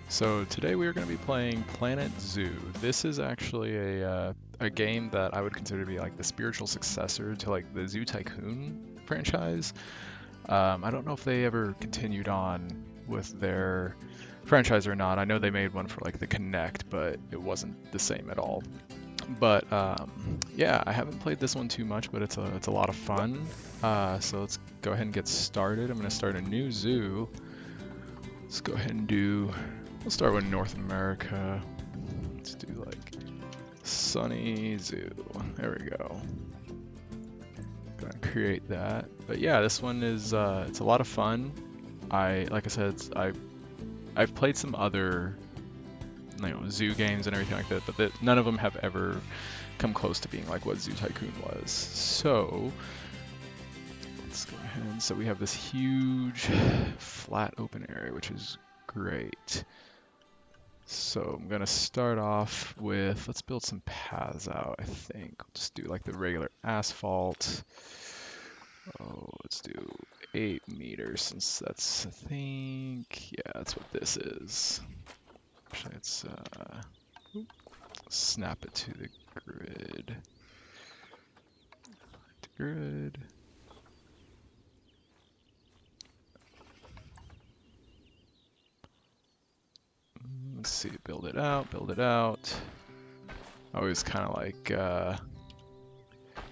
So today we are going to be playing Planet Zoo. This is actually a game that I would consider to be like the spiritual successor to like the Zoo Tycoon franchise. I don't know if they ever continued on with their franchise or not. I know they made one for like the Kinect, but it wasn't the same at all. But yeah, I haven't played this one too much, but it's a lot of fun. So let's go ahead and get started. I'm going to start a new zoo. Let's go ahead and do. We'll start with North America. Let's do like Sunny Zoo. There we go. Gonna create that. But yeah, this one is it's a lot of fun. Like I said, I've played some other zoo games and everything like that, but none of them have ever come close to being like what Zoo Tycoon was. So let's go ahead. So we have this huge flat open area, which is great. So I'm gonna start off with, let's build some paths out, I think. We'll just do like the regular asphalt. Oh, let's do 8 meters since that's, I think, yeah, that's what this is. Actually, let's snap it to the grid. Grid. Let's see, build it out, build it out. Always kind of like,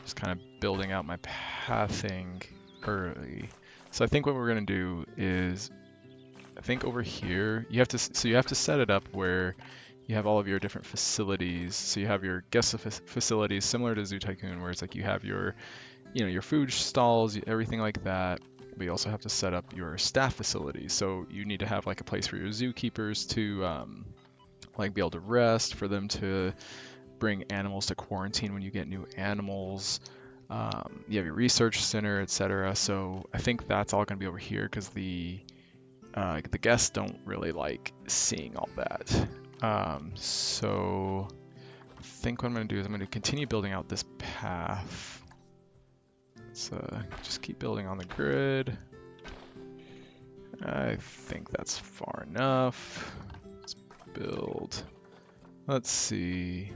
just kind of building out my pathing early. So I think what we're gonna do is, I think over here, you have to set it up where you have all of your different facilities. So you have your guest facilities similar to Zoo Tycoon, where it's like you have your, your food stalls, everything like that. But you also have to set up your staff facilities. So you need to have like a place for your zookeepers to like be able to rest, for them to bring animals to quarantine when you get new animals. You have your research center, etc. So I think that's all going to be over here because the guests don't really like seeing all that. So I think what I'm going to do is I'm going to continue building out this path. Let's just keep building on the grid. I think that's far enough. Let's build. Let's see.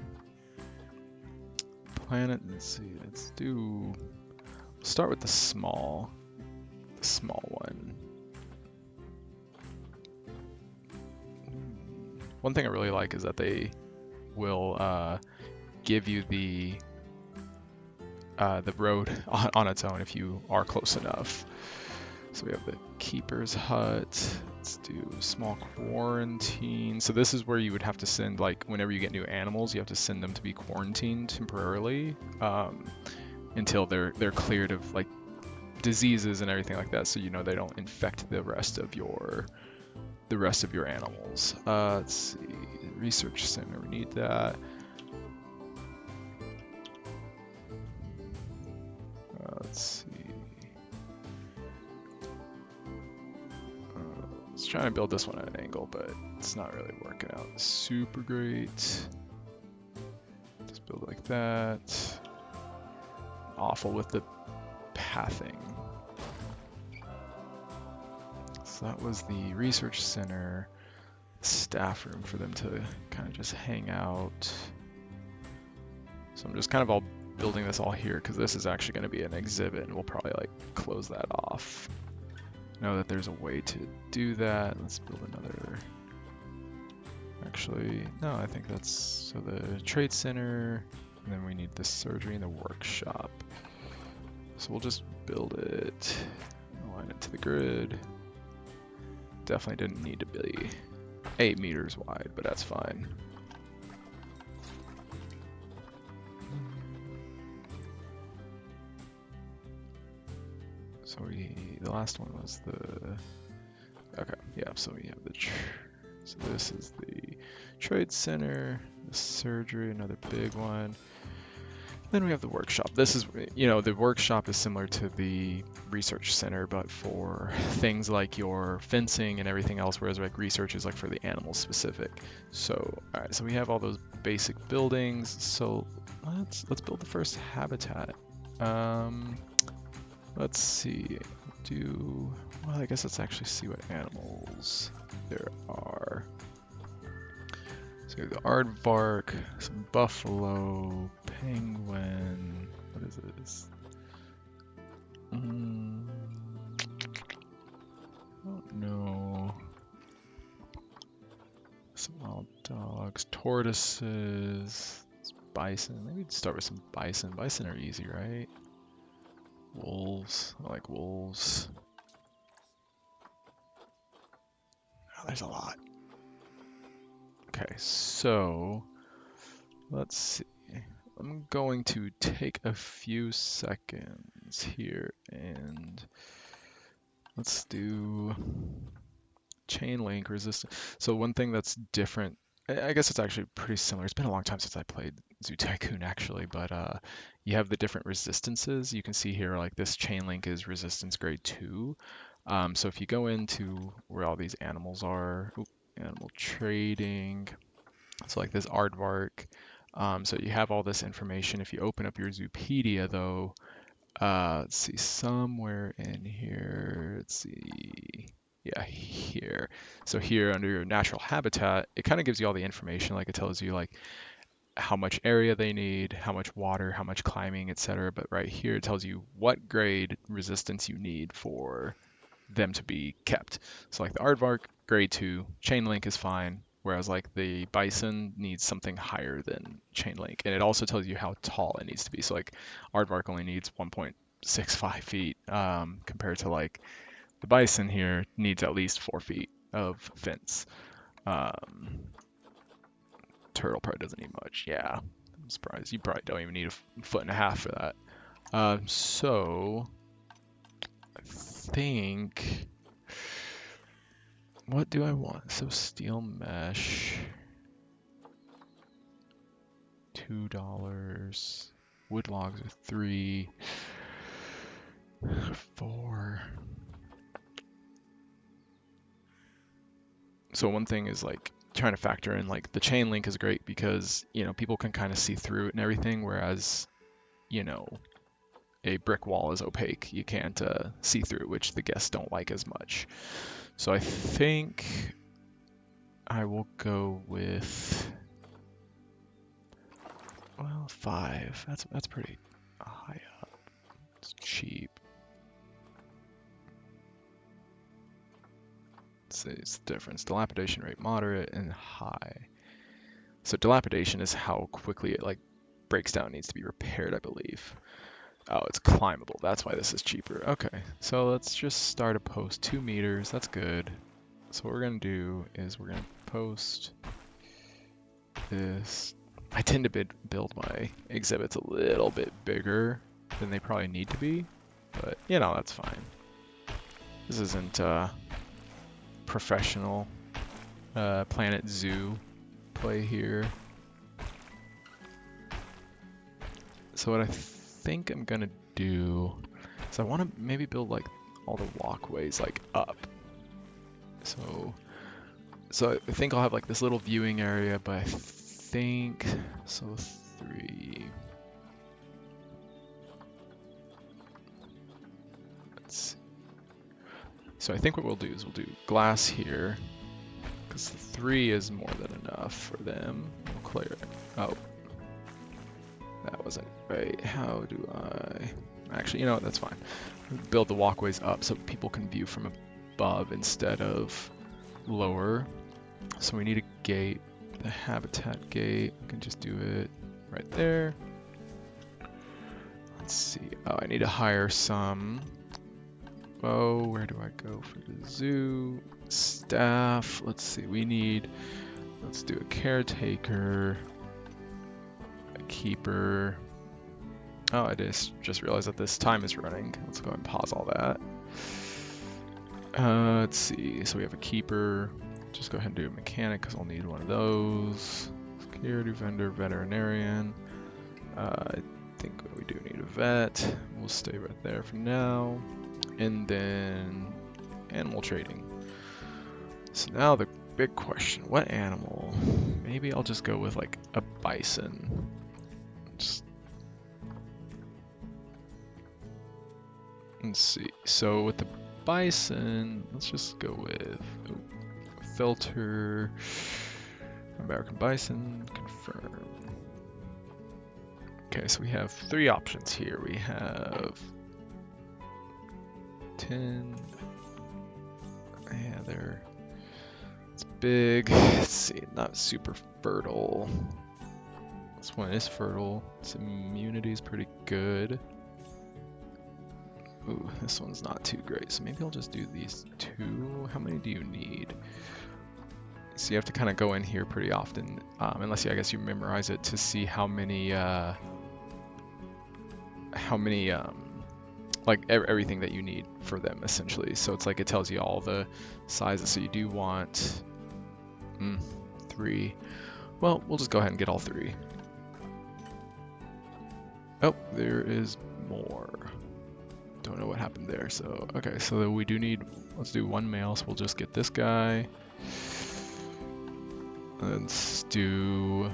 Planet, let's see. Let's do. Start with the small one. One thing I really like is that they will give you the road on its own if you are close enough. So we have the keeper's hut. Let's do small quarantine. So this is where you would have to send, like, whenever you get new animals, you have to send them to be quarantined temporarily until they're cleared of like diseases and everything like that. So they don't infect the rest of your animals. Let's see, research center. We need that. Let's see. Let's try and build this one at an angle, but it's not really working out super great. Just build like that. Awful with the pathing. So that was the research center, staff room for them to kind of just hang out. So I'm just kind of all building this all here because this is actually going to be an exhibit, and we'll probably like close that off. Know that there's a way to do that. Let's build another. Actually, no, I think that's, so the trade center, and then we need the surgery and the workshop. So we'll just build it, align it to the grid. Definitely didn't need to be 8 meters wide, but that's fine. So the last one was okay, yeah, so we have so this is the trade center, the surgery, another big one. Then we have the workshop. This is, the workshop is similar to the research center, but for things like your fencing and everything else, whereas like research is like for the animal specific. So, all right, so we have all those basic buildings. So let's build the first habitat. Let's see. Well, I guess let's actually see what animals there are. So the aardvark, some buffalo, penguin. What is this? I don't know. Some wild dogs, tortoises, bison. Maybe we'd start with some bison. Bison are easy, right? Wolves. I like wolves. Oh, there's a lot. Okay, so let's see. I'm going to take a few seconds here and let's do chain link resistance. So one thing that's different, I guess it's actually pretty similar. It's been a long time since I played Zoo Tycoon actually, but you have the different resistances. You can see here like this chain link is resistance grade 2. So if you go into where all these animals are, animal trading, so like this aardvark. So you have all this information. If you open up your Zoopedia though, let's see, somewhere in here, let's see, yeah, here. So here under your natural habitat, it kind of gives you all the information. Like it tells you like how much area they need, how much water, how much climbing, etc. But right here it tells you what grade resistance you need for them to be kept. So like the aardvark, grade 2, chain link is fine. Whereas like the bison needs something higher than chain link. And it also tells you how tall it needs to be. So like aardvark only needs 1.65 feet compared to like the bison here needs at least 4 feet of fence. Turtle probably doesn't need much. Yeah, I'm surprised. You probably don't even need a foot and a half for that. So I think, what do I want? So steel mesh, $2. Wood logs are 3, 4. So one thing is like trying to factor in like the chain link is great because, you know, people can kind of see through it and everything, whereas, you know, a brick wall is opaque. You can't see through it, which the guests don't like as much. So I think I will go with, well, 5. That's pretty high up. It's cheap. It's the difference. Dilapidation rate moderate and high. So dilapidation is how quickly it like breaks down, needs to be repaired, I believe. Oh, it's climbable. That's why this is cheaper. Okay, so let's just start a post 2 meters. That's good. So what we're gonna do is we're gonna post this. I tend to build my exhibits a little bit bigger than they probably need to be, but you know, that's fine. This isn't professional Planet Zoo play here. So what I think I'm gonna do is I want to maybe build like all the walkways like up. So I think I'll have like this little viewing area, but I think so 3. Let's see. So I think what we'll do is we'll do glass here because 3 is more than enough for them. We'll clear it. Oh, that wasn't right. How do I? Actually, you know what? That's fine. Build the walkways up so people can view from above instead of lower. So we need a gate, the habitat gate. We can just do it right there. Let's see. Oh, I need to hire some. Oh, where do I go for the zoo? Staff. Let's see. Let's do a caretaker, a keeper. Oh, I just realized that this time is running. Let's go and pause all that. Let's see. So we have a keeper. Just go ahead and do a mechanic because I'll need one of those. Security vendor, veterinarian. I think we do need a vet. We'll stay right there for now. And then animal trading. So now the big question, what animal? Maybe I'll just go with like a bison. Let's see. So with the bison, let's just go with filter. American bison, confirm. Okay, so we have 3 options here. We have 10. Yeah, it's big. Let's see, not super fertile. This one is fertile. Its immunity is pretty good. Ooh, this one's not too great. So maybe I'll just do these 2. How many do you need? So you have to kind of go in here pretty often, unless I guess you memorize it to see how many like everything that you need for them essentially. So it's like it tells you all the sizes. So you do want 3. Well, we'll just go ahead and get all 3. Oh, there is more. Don't know what happened there. So okay, so we do need. Let's do 1 male. So we'll just get this guy. Let's do.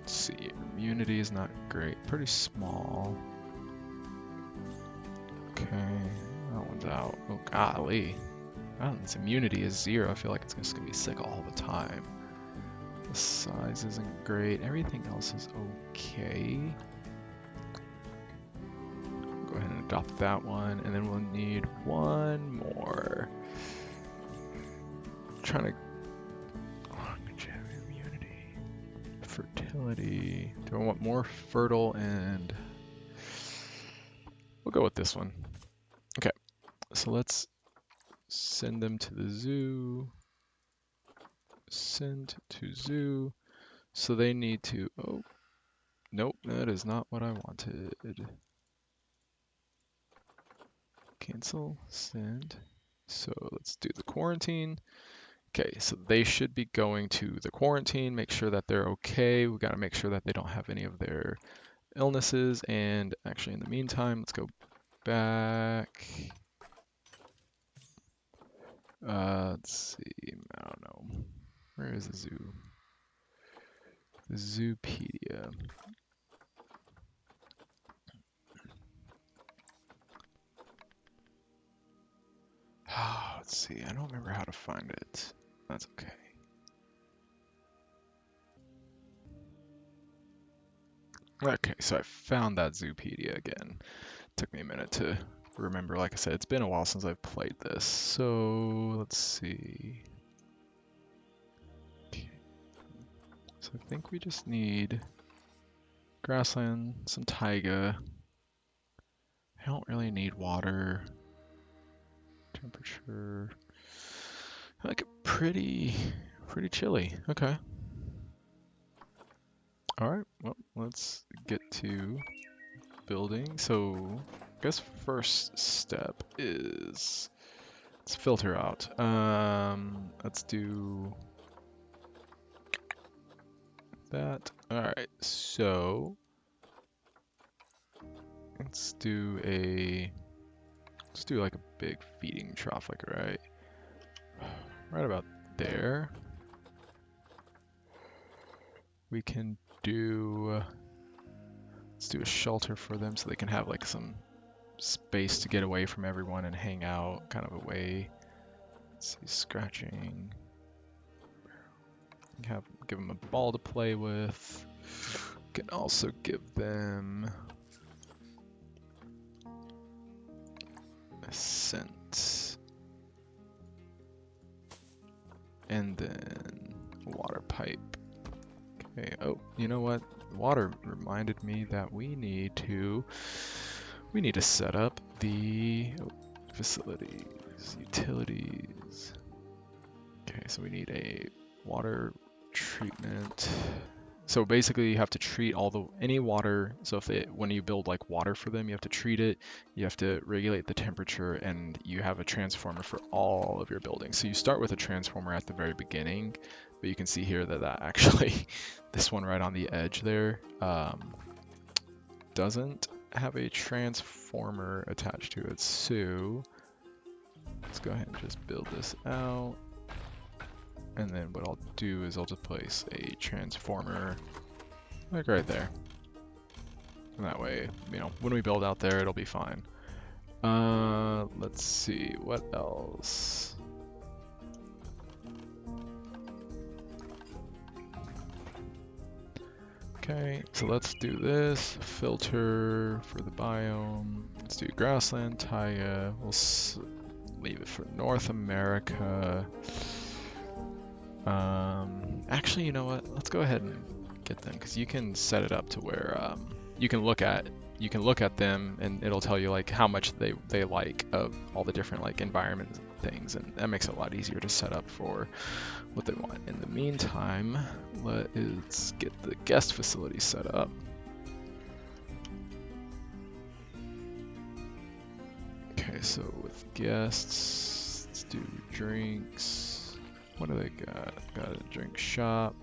Let's see. Immunity is not great. Pretty small. Okay, that one's out. Oh golly. Its immunity is 0. I feel like it's just gonna be sick all the time. The size isn't great. Everything else is okay. Go ahead and adopt that one, and then we'll need 1 more. I'm trying to. Immunity, fertility. Do I want more fertile? And we'll go with this one. Okay, so let's send them to the zoo. Send to zoo. So they need to. Oh, nope, that is not what I wanted. Cancel, send. So let's do the quarantine. Okay, so they should be going to the quarantine, make sure that they're okay. We got to make sure that they don't have any of their illnesses. And actually, in the meantime, let's go back. Let's see, I don't know. Where is the zoo? The Zoopedia. Let's see, I don't remember how to find it. That's okay. Okay, so I found that Zoopedia again. Took me a minute to remember. Like I said, it's been a while since I've played this. So let's see. Okay. So I think we just need grassland, some taiga. I don't really need water. Temperature. I like it pretty chilly. Okay. Alright, well, let's get to building. So I guess first step is let's filter out. Let's do that. Alright, so let's do like a big feeding trough, like right about there. We can let's do a shelter for them so they can have like some space to get away from everyone and hang out kind of away. Let's see, scratching. Give them a ball to play with. Can also give them a scent. And then a water pipe. Okay, oh, you know what? Water reminded me that we need to set up the facilities, utilities. Okay, so we need a water treatment. So basically you have to treat any water. So when you build like water for them, you have to treat it, you have to regulate the temperature, and you have a transformer for all of your buildings. So you start with a transformer at the very beginning, but you can see here that actually, this one right on the edge there, doesn't have a transformer attached to it. So let's go ahead and just build this out. And then what I'll do is I'll just place a transformer like right there. And that way, when we build out there, it'll be fine. Let's see, what else? Okay, so let's do this. Filter for the biome. Let's do grassland, taiga. We'll leave it for North America. Actually, you know what? Let's go ahead and get them because you can set it up to where you can look at them and it'll tell you like how much they like of all the different like environment things, and that makes it a lot easier to set up for what they want. In the meantime, let's get the guest facility set up. Okay, so with guests, let's do drinks. What do they got? Got a drink shop.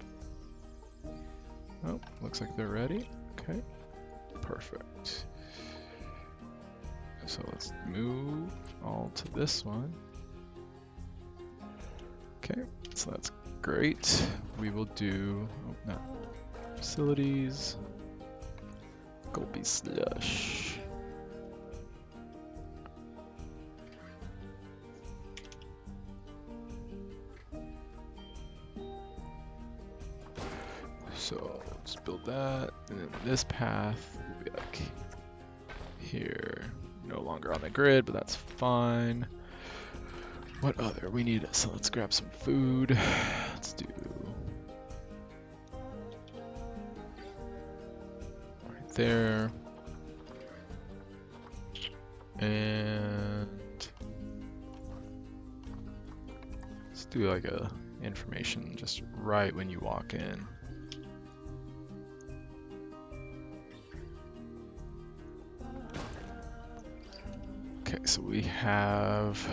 Oh, looks like they're ready. Okay, perfect. So let's move all to this one. Okay, so that's great. We will do, facilities, Gulpy Slush. So let's build that, and then this path will be like here. No longer on the grid, but that's fine. What other? We need, so let's grab some food. Let's do right there. And let's do like a information just right when you walk in. Okay, so we have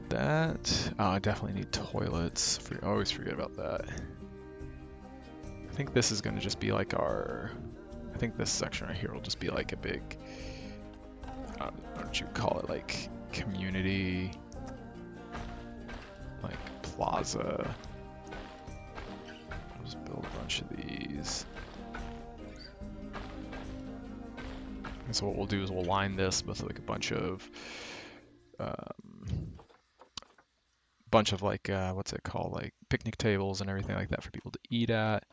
that. Oh, I definitely need toilets. I always forget about that. I think this is going to just be like I think this section right here will just be like a big, what would you call it, like community, like plaza. I'll just build a bunch of these. And so what we'll do is we'll line this with like a bunch of like what's it called, like picnic tables and everything like that for people to eat at.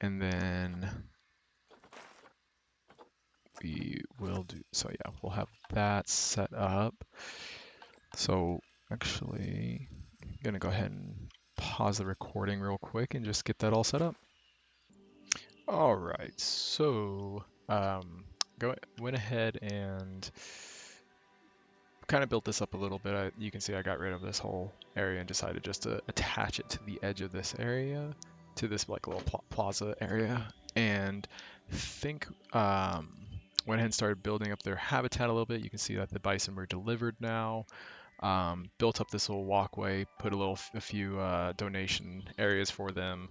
And then we will do, so yeah, we'll have that set up. So actually, I'm gonna go ahead and pause the recording real quick and just get that all set up. All right, so went ahead and kind of built this up a little bit. You can see I got rid of this whole area and decided just to attach it to the edge of this area, to this like little plaza area, and think went ahead and started building up their habitat a little bit. You can see that the bison were delivered now. Built up this little walkway, put a few donation areas for them.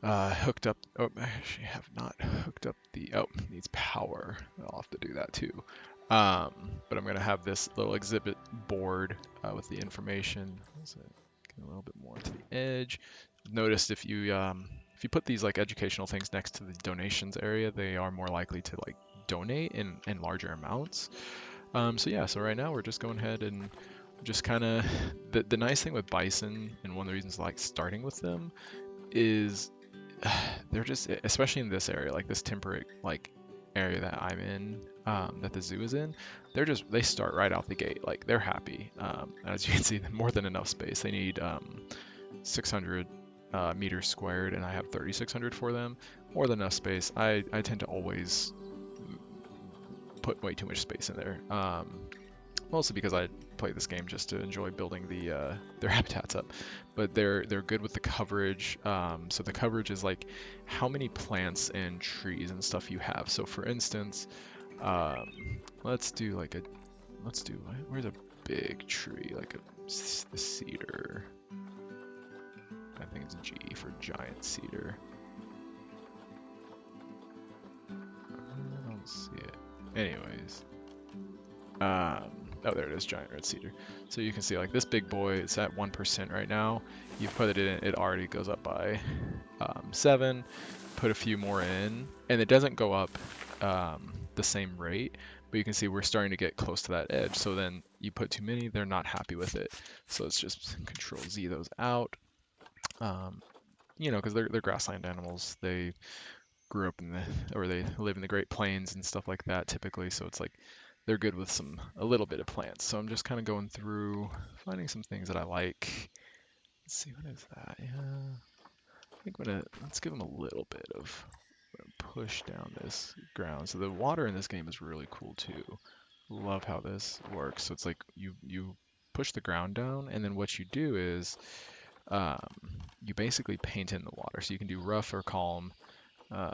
Hooked up. Oh, I actually have not hooked up the. Oh, needs power. I'll have to do that too. But I'm gonna have this little exhibit board with the information. So get a little bit more to the edge. Notice if you put these like educational things next to the donations area, they are more likely to like donate in larger amounts. So yeah, so right now we're just going ahead and just kind of the nice thing with bison, and one of the reasons I like starting with them, is they're just, especially in this area, like this temperate like area that I'm in, that the zoo is in, they start right out the gate, like they're happy. As you can see, more than enough space. They need 600 meters squared, and I have 3,600 for them. More than enough space. I tend to always put way too much space in there. Mostly because I play this game just to enjoy building their habitats up, but they're good with the coverage. So the coverage is like how many plants and trees and stuff you have. So for instance, let's do where's a big tree, like a cedar. I think it's G for giant cedar. I don't see it. Anyways. Oh, there it is, giant red cedar. So you can see like this big boy, it's at 1% right now. You put it in, it already goes up by 7. Put a few more in, and it doesn't go up the same rate, but you can see we're starting to get close to that edge. So then you put too many, they're not happy with it. So it's just Control Z those out. You know, because they're grassland animals. They grew up in the, or they live in the Great Plains and stuff like that typically. So it's like they're good with a little bit of plants. So I'm just kind of going through, finding some things that I like. Let's see, what is that? Yeah, I think let's give them a little bit of push down this ground. So the water in this game is really cool too. Love how this works. So it's like you push the ground down, and then what you do is um, you basically paint in the water. So you can do rough or calm. Um,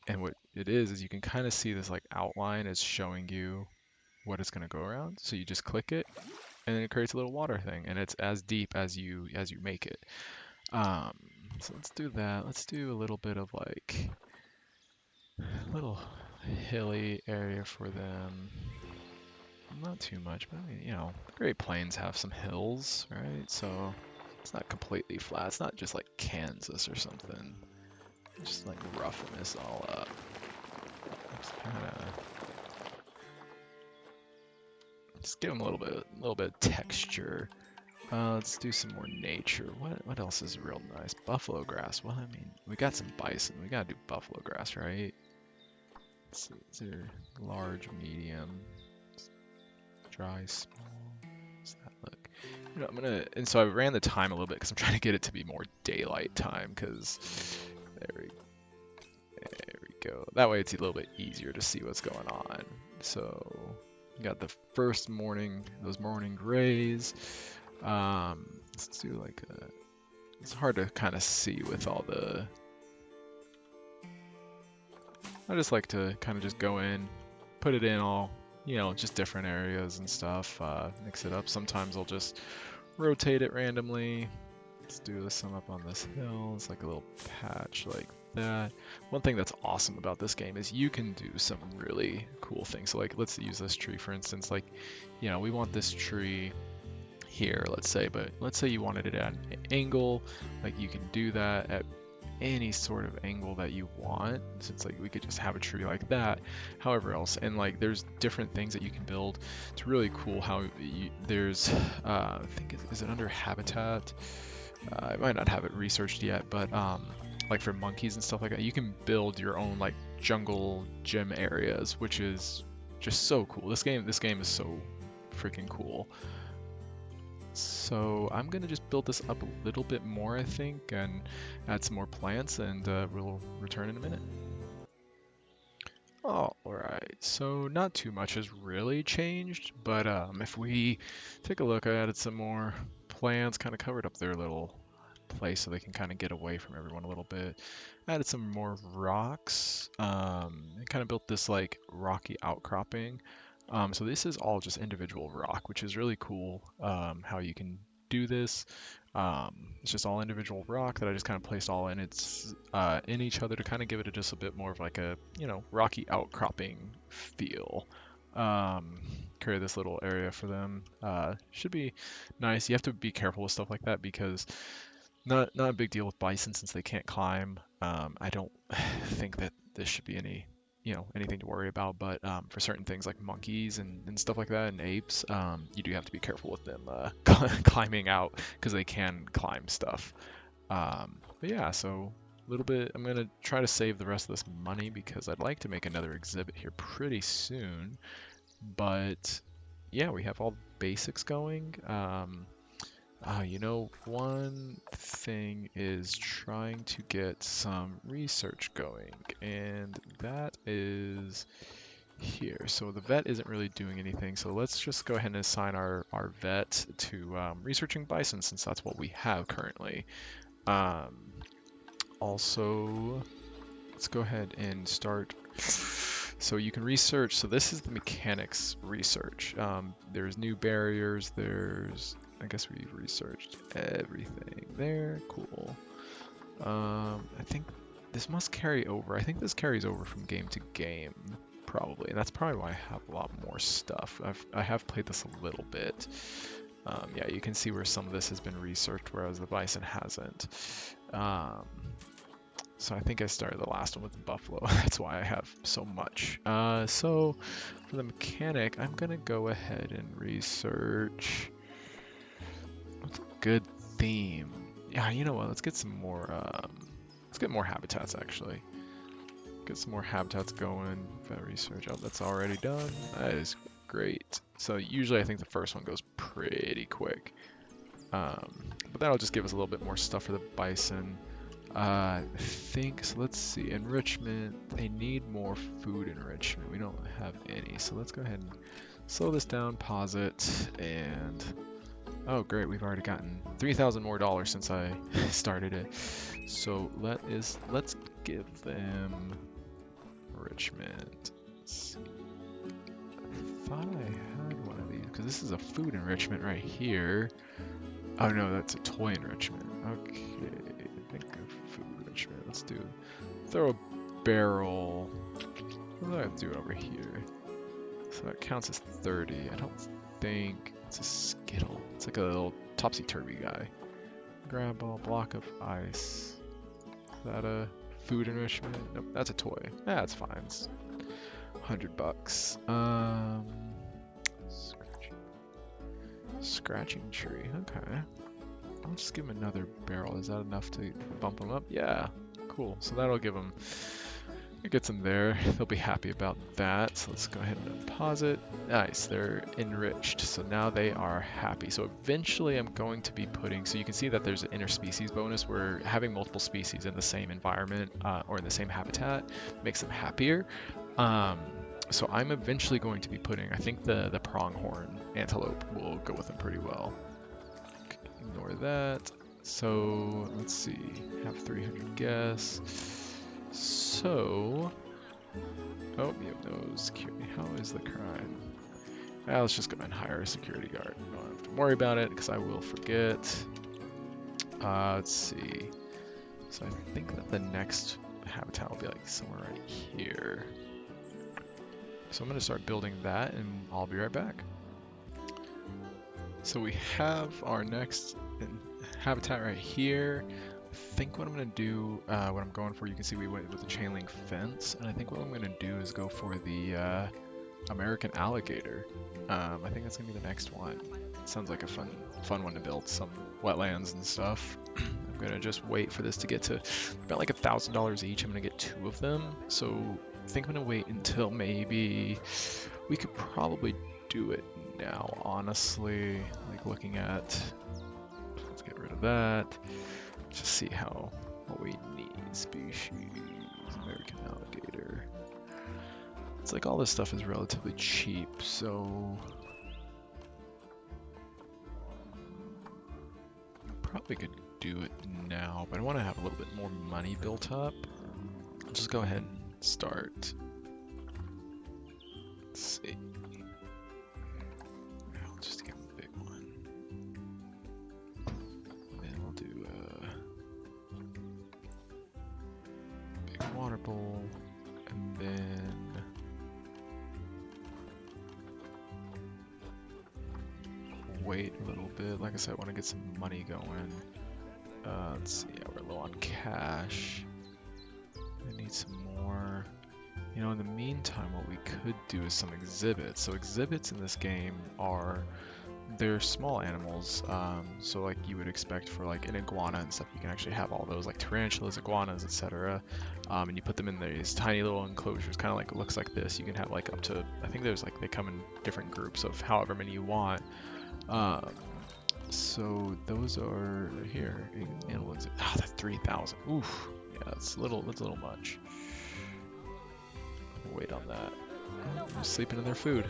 and what it is you can kind of see this like outline is showing you what it's going to go around. So you just click it, and then it creates a little water thing, and it's as deep as you make it. Um, so let's do that. Let's do a little bit of like a little hilly area for them. Not too much, but I mean, the Great Plains have some hills, right? So it's not completely flat. It's not just like Kansas or something. Just like roughing this all up. Just kind of just give them a little bit of texture. Let's do some more nature. What else is real nice? Buffalo grass. Well, I mean, we got some bison. We gotta do buffalo grass, right? Let's see, is there large, medium, dry, small? What's that look? And so I ran the time a little bit because I'm trying to get it to be more daylight time. Because there we go. That way it's a little bit easier to see what's going on. So you got the first morning, those morning rays. Let's do like it's hard to kind of see with all the. I just like to kind of just go in, put it in all, just different areas and stuff. Mix it up. Sometimes I'll just rotate it randomly. Let's do some up on this hill. It's like a little patch like that. One thing that's awesome about this game is you can do some really cool things. So like, let's use this tree for instance. Like, we want this tree here, let's say, but let's say you wanted it at an angle. Like you can do that at any sort of angle that you want. So it's like we could just have a tree like that, however else. And like there's different things that you can build. It's really cool how there's I think is it under habitat? I might not have it researched yet, but like for monkeys and stuff like that, you can build your own like jungle gym areas, which is just so cool. This game is so freaking cool. So I'm gonna just build this up a little bit more, I think, and add some more plants, and we'll return in a minute. Alright, so not too much has really changed, but if we take a look, I added some more plants, kind of covered up their little place so they can kind of get away from everyone a little bit. Added some more rocks, and kind of built this like rocky outcropping. So this is all just individual rock, which is really cool, how you can do this. It's just all individual rock that I just kind of placed all in each other to kind of give it just a bit more of like a rocky outcropping feel. Create this little area for them. Should be nice. You have to be careful with stuff like that because not a big deal with bison since they can't climb. I don't think that this should be anything to worry about, but for certain things like monkeys and stuff like that and apes, you do have to be careful with them climbing out because they can climb stuff. But yeah, so a little bit, I'm gonna try to save the rest of this money because I'd like to make another exhibit here pretty soon. But yeah, we have all the basics going. One thing is trying to get some research going, and that is here. So the vet isn't really doing anything, so let's just go ahead and assign our vet to researching bison since that's what we have currently. Also, let's go ahead and start. So you can research, so this is the mechanics research. There's new barriers, I guess we've researched everything there. Cool. I think this must carry over. I think this carries over from game to game, probably. And that's probably why I have a lot more stuff. I have played this a little bit. Yeah, you can see where some of this has been researched, whereas the bison hasn't. So I think I started the last one with the buffalo. That's why I have so much. So for the mechanic, I'm gonna go ahead and research. What's a good theme? Yeah, you know what? Let's get some more. Let's get more habitats actually. Get some more habitats going. Vet research. Oh, that's already done. That is great. So usually I think the first one goes pretty quick. But that'll just give us a little bit more stuff for the bison. I think, so let's see, enrichment, they need more food enrichment. We don't have any, so let's go ahead and slow this down, pause it, and oh great, we've already gotten 3,000 more dollars since I started it. So let's give them enrichment. Let's see. I thought I had one of these, because this is a food enrichment right here. Oh no, that's a toy enrichment. Okay, think of food enrichment. Let's do throw a barrel. What do I have to do over here? So that counts as 30. I don't think it's a Skittle. It's like a little topsy-turvy guy. Grab a block of ice. Is that a food enrichment? Nope, that's a toy. Yeah, that's fine. It's $100. Scratching tree. Okay. I'll just give him another barrel. Is that enough to bump him up? Yeah. Cool. So that'll give him. It gets them there. They'll be happy about that. So let's go ahead and pause it. Nice. They're enriched. So now they are happy. So eventually I'm going to be putting. So you can see that there's an interspecies bonus where having multiple species in the same environment or in the same habitat makes them happier. So I'm eventually going to be putting, I think the pronghorn antelope will go with them pretty well. Ignore that. So let's see, have 300 guess. So, oh, you have no security. How is the crime? Let's just go ahead and hire a security guard. Don't have to worry about it because I will forget. Let's see. So I think that the next habitat will be like somewhere right here. So I'm going to start building that and I'll be right back. So we have our next habitat right here. I think what I'm going to do, what I'm going for, you can see we went with the chain link fence, and I think what I'm going to do is go for the American alligator. I think that's going to be the next one. It sounds like a fun one to build, some wetlands and stuff. I'm going to just wait for this to get to about like $1,000 each. I'm going to get 2 of them. So I think I'm going to wait until maybe we could probably do it now, honestly. Like looking at, let's get rid of that. Just see what we need. Species, American alligator. It's like all this stuff is relatively cheap, so probably could do it now, but I want to have a little bit more money built up. I'll just go ahead and start. Let's see. I'll just give him a big one. Then we'll do a big water bowl, and then wait a little bit. Like I said, I want to get some money going. Let's see, yeah, we're low on cash. I need some more. You know, in the meantime, what we could do is some exhibits. So exhibits in this game they're small animals. So like you would expect for like an iguana and stuff, you can actually have all those like tarantulas, iguanas, etc. And you put them in these tiny little enclosures, kind of like, it looks like this. You can have like up to, I think there's like, they come in different groups of however many you want. So those are here. Animal exhibit. Oh, that's 3,000. Oof. Yeah, that's a little much. Wait on that. Oh, they're sleeping in their food.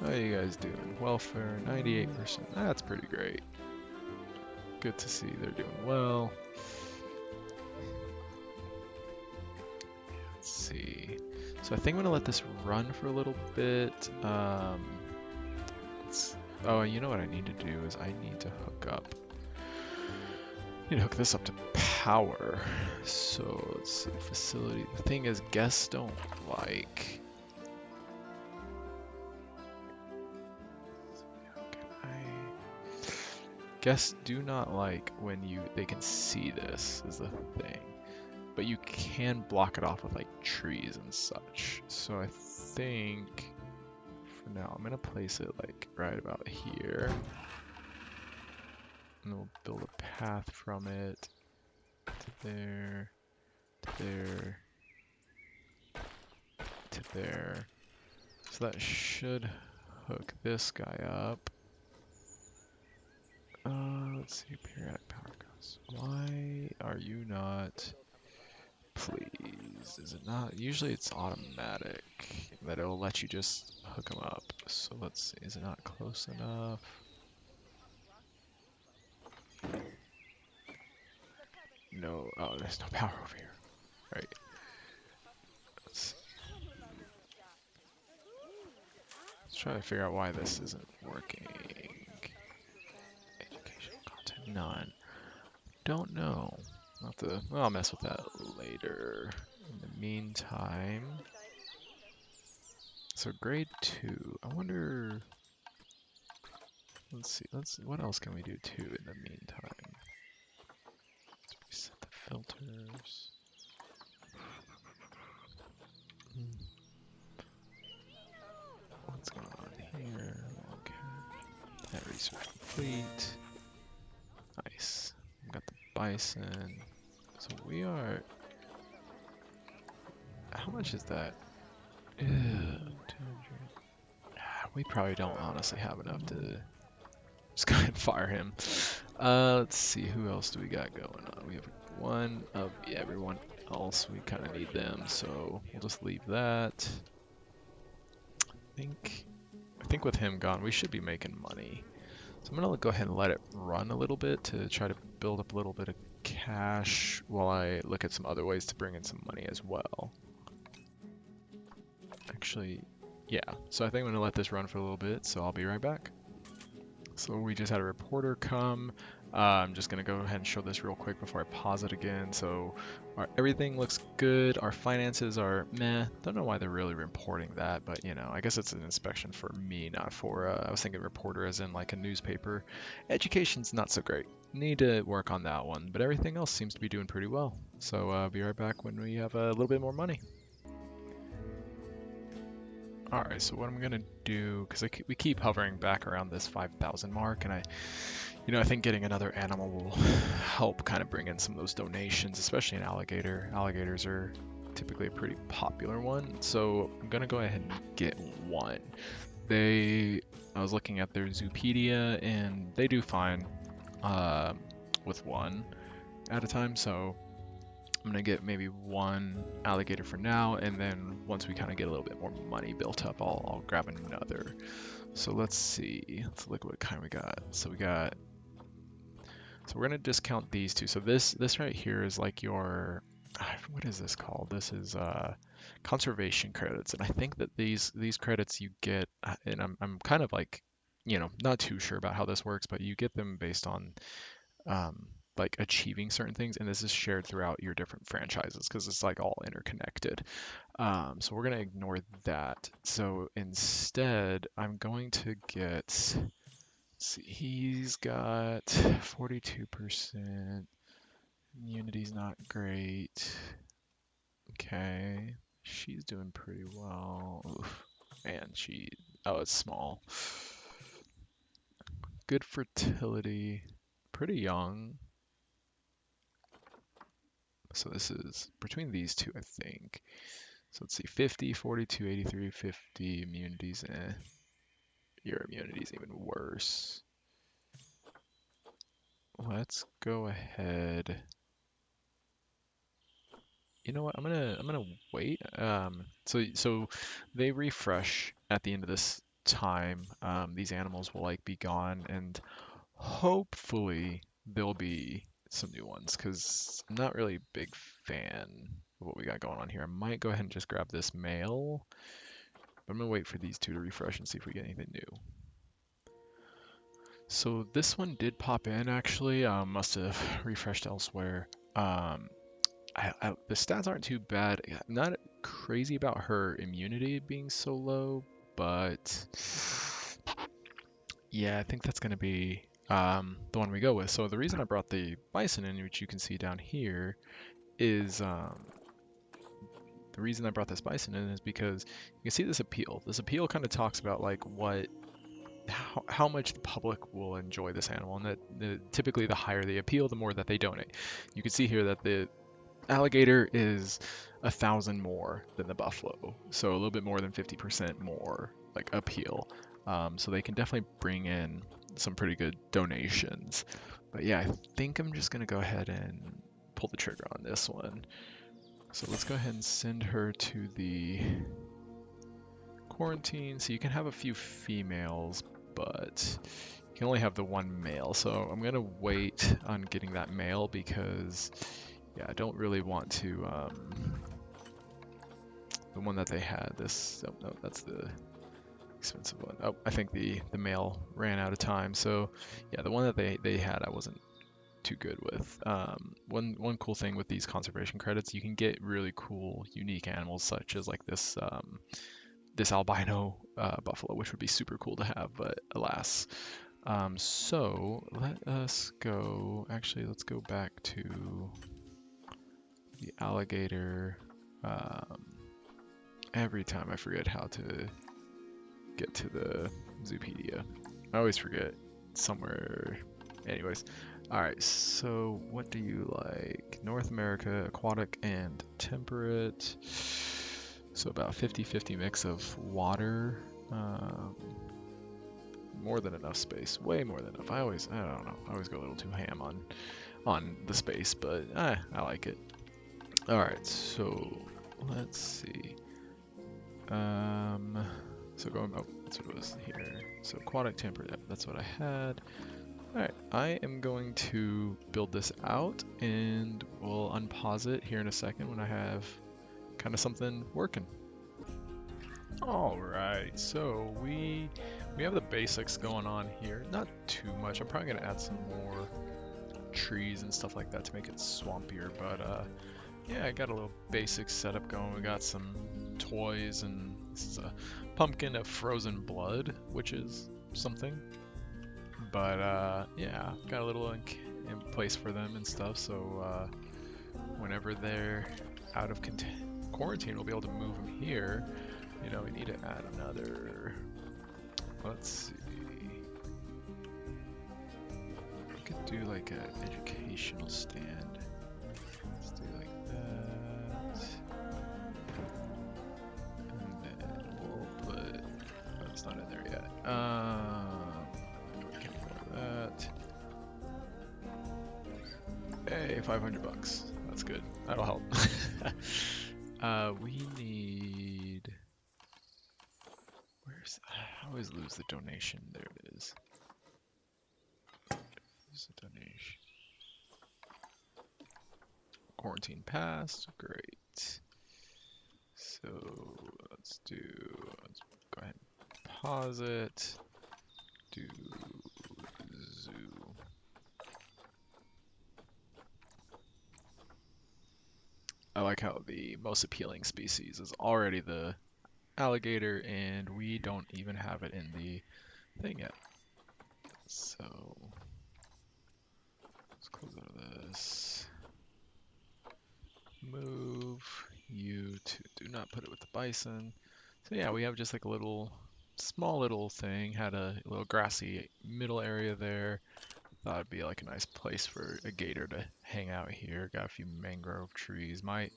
How are you guys doing? Welfare, 98%. That's pretty great. Good to see they're doing well. Let's see. So I think I'm gonna let this run for a little bit. Oh, you know what I need to do is I need to hook this up to power. So let's see, facility. The thing is, guests don't like. Guests do not like when they can see this, is the thing. But you can block it off with like trees and such. So I think for now I'm gonna place it like right about here. And we'll build a path from it to there, there to there. So that should hook this guy up. Let's see, periodic power costs. Why are you not? Please, is it not? Usually it's automatic that it'll let you just hook them up. So let's see, is it not close enough? No, oh, there's no power over here. Right. Let's try to figure out why this isn't working. Educational content, none. Don't know. Well, I'll mess with that later. In the meantime, so grade 2. I wonder. Let's see. What else can we do too in the meantime? Let's reset the filters. What's going on here? Okay. That research complete. Nice. We've got the bison. So we are. How much is that? Ew, 200. We probably don't honestly have enough to just go ahead and fire him. Let's see, who else do we got going on? We have one of everyone else. We kind of need them, so we'll just leave that. I think with him gone, we should be making money. So I'm gonna go ahead and let it run a little bit to try to build up a little bit of cash while I look at some other ways to bring in some money as well. Actually, yeah. So I think I'm gonna let this run for a little bit, so I'll be right back. So we just had a reporter come. I'm just going to go ahead and show this real quick before I pause it again. So everything looks good. Our finances are meh. Don't know why they're really reporting that, but you know, I guess it's an inspection for me, not for, I was thinking reporter as in like a newspaper. Education's not so great. Need to work on that one, but everything else seems to be doing pretty well. So I'll be right back when we have a little bit more money. Alright, so what I'm gonna do, because we keep hovering back around this 5,000 mark, and I think getting another animal will help kind of bring in some of those donations, especially an alligator. Alligators are typically a pretty popular one, so I'm gonna go ahead and get one. I was looking at their Zoopedia, and they do fine with one at a time, so I'm gonna get maybe one alligator for now, and then once we kind of get a little bit more money built up, I'll grab another. So let's see. Let's look what kind we got. So we're gonna discount these two. So this right here is like your, what is this called? This is conservation credits, and I think that these credits you get, and I'm kind of like, not too sure about how this works, but you get them based on like achieving certain things, and this is shared throughout your different franchises because it's like all interconnected. So we're gonna ignore that. So instead, I'm going to get. Let's see, he's got 42%. Immunity's not great. Okay, she's doing pretty well. Oof. Man, it's small. Good fertility, pretty young. So this is between these two, I think. So let's see, 50, 42, 83, 50, immunities, Your immunity's even worse. Let's go ahead. You know what, I'm gonna wait. So they refresh at the end of this time. These animals will like be gone, and hopefully there'll be some new ones, because I'm not really a big fan of what we got going on here. I might go ahead and just grab this male, but I'm gonna wait for these two to refresh and see if we get anything new. So this one did pop in actually, must have refreshed elsewhere. The stats aren't too bad. I'm not crazy about her immunity being so low, but yeah, I think that's going to be the one we go with. So the reason I brought the bison in, which you can see down here, is the reason I brought this bison in is because you can see this appeal. This appeal kind of talks about like how much the public will enjoy this animal, and that typically the higher the appeal, the more that they donate. You can see here that alligator is 1,000 more than the buffalo, so a little bit more than 50% more like appeal. So they can definitely bring in some pretty good donations. But yeah, I think I'm just gonna go ahead and pull the trigger on this one. So let's go ahead and send her to the quarantine. So you can have a few females, but you can only have the one male. So I'm gonna wait on getting that male because yeah, I don't really want to the one that they had. This oh, no, that's the expensive one. Oh, I think the male ran out of time. So yeah, the one that they had I wasn't too good with. One cool thing with these conservation credits, you can get really cool, unique animals such as like this albino buffalo, which would be super cool to have, but alas. So let us go. Actually, let's go back to the alligator. Um, every time I forget how to get to the Zoopedia. I always forget somewhere. Anyways, alright, so what do you like? North America, aquatic and temperate. So about 50-50 mix of water. More than enough space. Way more than enough. I don't know. I always go a little too ham on the space, but I like it. Alright, so let's see. So going, oh, that's what it was here. So aquatic temperate, that's what I had. Alright, I am going to build this out and we'll unpause it here in a second when I have kind of something working. Alright, so we have the basics going on here. Not too much. I'm probably going to add some more trees and stuff like that to make it swampier, but yeah, I got a little basic setup going. We got some toys, and this is a pumpkin of frozen blood, which is something. But yeah, got a little in place for them and stuff. So whenever they're out of quarantine, we'll be able to move them here. You know, we need to add another. Let's see. We could do like an educational stand. Let's do like that. And then we'll put. Oh, it's not in there yet. We can ignore that. Hey, $500. That's good. That'll help. We need. I always lose the donation. There it is. There's the donation. Quarantine passed. Great. So let's go ahead and pause it. Do zoo. I like how the most appealing species is already the alligator, and we don't even have it in the thing yet. So let's close out of this. Move you to do not put it with the bison. So yeah, we have just like a little small little thing. Had a little grassy middle area there. Thought it'd be like a nice place for a gator to hang out here. Got a few mangrove trees. Might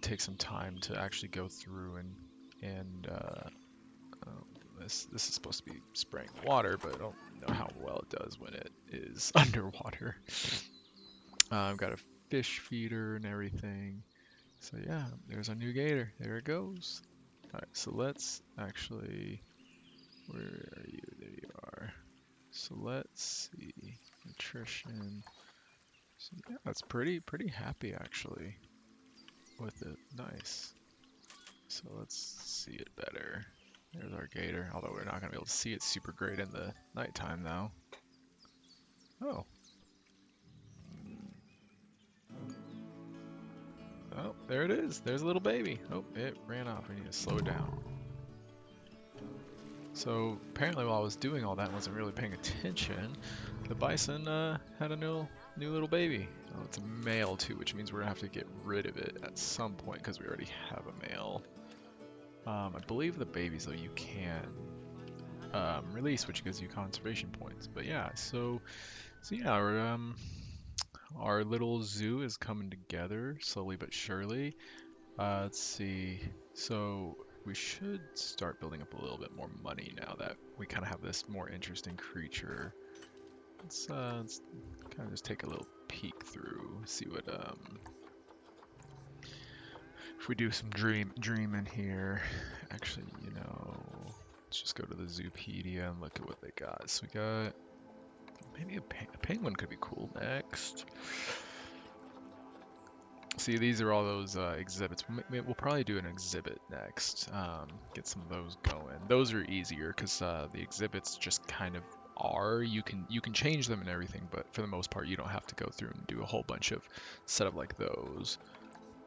take some time to actually go through and this is supposed to be spraying water, but I don't know how well it does when it is underwater. I've got a fish feeder and everything. So yeah, there's our new gator. There it goes. Alright, so let's actually, where are you? There you are. So let's see, nutrition. So yeah, that's pretty happy actually with it. Nice. So let's see it better. There's our gator, although we're not going to be able to see it super great in the nighttime now. Oh. Oh, there it is. There's a little baby. Oh, it ran off. We need to slow it down. So apparently while I was doing all that and wasn't really paying attention, the bison had a new little baby. Oh, it's a male too, which means we're going to have to get rid of it at some point because we already have a male. I believe the babies though you can release, which gives you conservation points. But yeah, so yeah, we're our little zoo is coming together slowly but surely. Let's see. So we should start building up a little bit more money now that we kind of have this more interesting creature. Let's kind of just take a little peek through, see what if we do some dreaming here. Actually, let's just go to the Zoopedia and look at what they got. So we got maybe a penguin could be cool next. See, these are all those exhibits. We'll probably do an exhibit next. Get some of those going. Those are easier because the exhibits just kind of are. You can change them and everything, but for the most part, you don't have to go through and do a whole bunch of setup like those.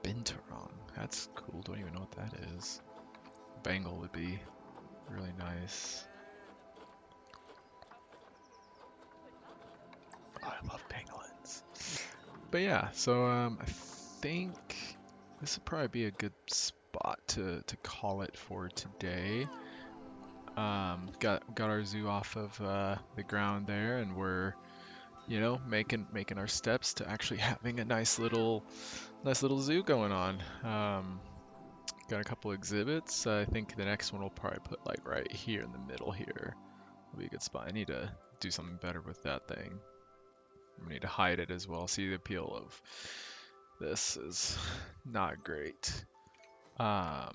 Binturong, that's cool. Don't even know what that is. Bengal would be really nice. Oh, I love pangolins. But yeah, so I think this would probably be a good spot to call it for today. Got our zoo off of the ground there, and we're making our steps to actually having a nice little zoo going on. Got a couple exhibits. I think the next one we'll probably put like right here in the middle here. Will be a good spot. I need to do something better with that thing. We need to hide it as well. See, the appeal of this is not great. But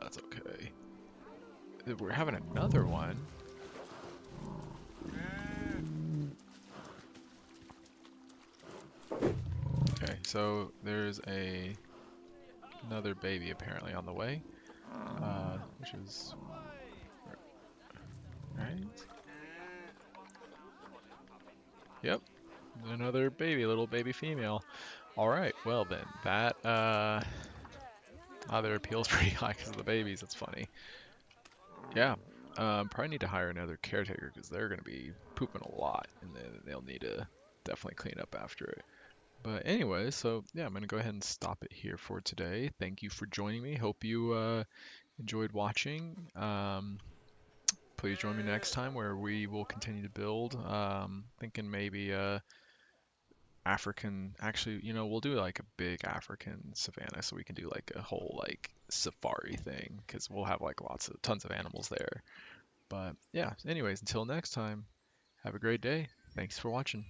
that's okay. We're having another one. Okay, so there's another baby apparently on the way, which is right. Yep, another baby, little baby female. All right, well then that their appeal's pretty high because of the babies. That's funny. Yeah, probably need to hire another caretaker because they're gonna be pooping a lot, and then they'll need to definitely clean up after it. But anyway, so yeah, I'm gonna go ahead and stop it here for today. Thank you for joining me. Hope you enjoyed watching. Please join me next time where we will continue to build. Thinking maybe African, actually, we'll do like a big African savanna so we can do like a whole like safari thing because we'll have like tons of animals there. But yeah, anyways, until next time, have a great day. Thanks for watching.